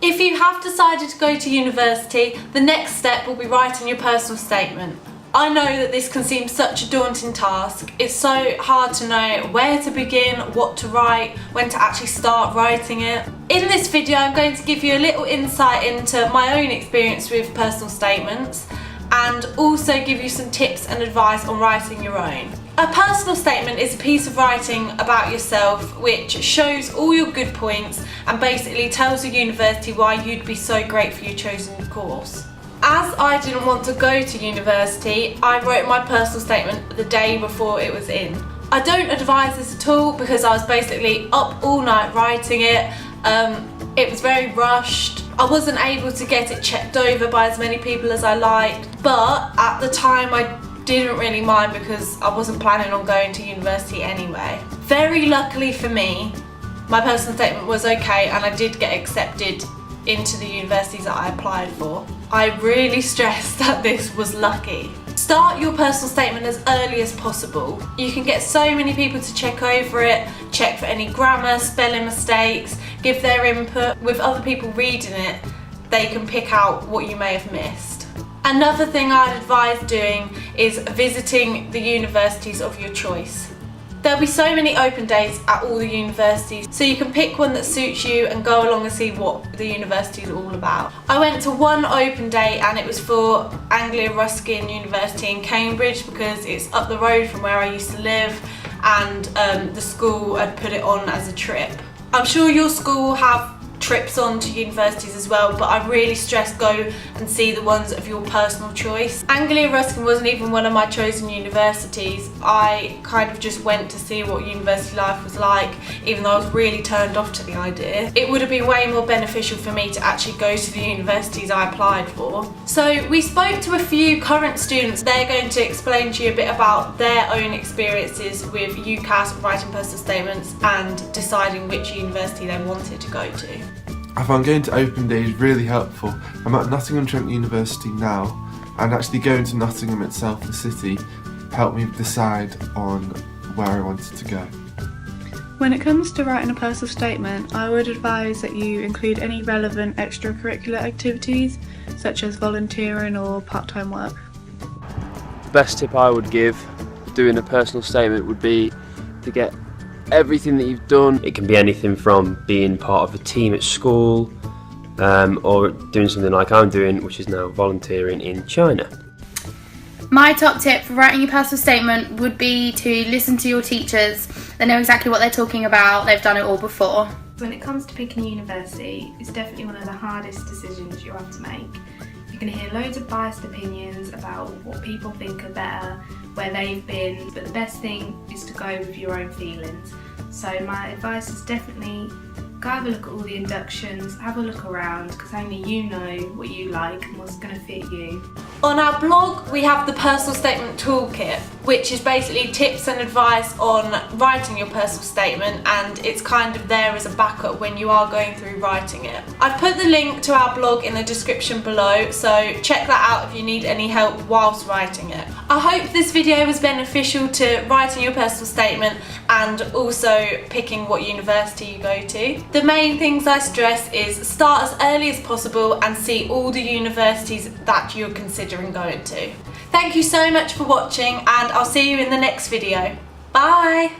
If you have decided to go to university, the next step will be writing your personal statement. I know that this can seem such a daunting task. It's so hard to know where to begin, what to write, when to actually start writing it. In this video, I'm going to give you a little insight into my own experience with personal statements and also give you some tips and advice on writing your own. A personal statement is a piece of writing about yourself which shows all your good points and basically tells the university why you'd be so great for your chosen course. As I didn't want to go to university, I wrote my personal statement the day before it was in. I don't advise this at all because I was basically up all night writing it. It was very rushed. I wasn't able to get it checked over by as many people as I liked, but at the time I didn't really mind because I wasn't planning on going to university anyway. Very luckily for me, my personal statement was okay and I did get accepted into the universities that I applied for. I really stress that this was lucky. Start your personal statement as early as possible. You can get so many people to check over it, check for any grammar, spelling mistakes, give their input. With other people reading it, they can pick out what you may have missed. Another thing I'd advise doing is visiting the universities of your choice. There'll be so many open days at all the universities, so you can pick one that suits you and go along and see what the university is all about. I went to one open day and it was for Anglia Ruskin University in Cambridge because it's up the road from where I used to live and the school had put it on as a trip. I'm sure your school will have trips on to universities as well, but I really stress go and see the ones of your personal choice. Anglia Ruskin wasn't even one of my chosen universities. I kind of just went to see what university life was like, even though I was really turned off to the idea. It would have been way more beneficial for me to actually go to the universities I applied for. So we spoke to a few current students. They're going to explain to you a bit about their own experiences with UCAS, writing personal statements and deciding which university they wanted to go to. I found going to open days really helpful. I'm at Nottingham Trent University now, and actually going to Nottingham itself, the city, helped me decide on where I wanted to go. When it comes to writing a personal statement, I would advise that you include any relevant extracurricular activities, such as volunteering or part-time work. The best tip I would give doing a personal statement would be to get everything that you've done. It can be anything from being part of a team at school or doing something like I'm doing, which is now volunteering in China. My top tip for writing your personal statement would be to listen to your teachers. They know exactly what they're talking about, they've done it all before. When it comes to picking a university, it's definitely one of the hardest decisions you have to make. You're going to hear loads of biased opinions about what people think are better, where they've been, but the best thing is to go with your own feelings. So my advice is definitely go have a look at all the inductions, have a look around, because only you know what you like and what's going to fit you. On our blog we have the personal statement toolkit, which is basically tips and advice on writing your personal statement, and it's kind of there as a backup when you are going through writing it. I've put the link to our blog in the description below, so check that out if you need any help whilst writing it. I hope this video was beneficial to writing your personal statement and also picking what university you go to. The main things I stress is start as early as possible and see all the universities that you're considering going to. Thank you so much for watching and I'll see you in the next video. Bye!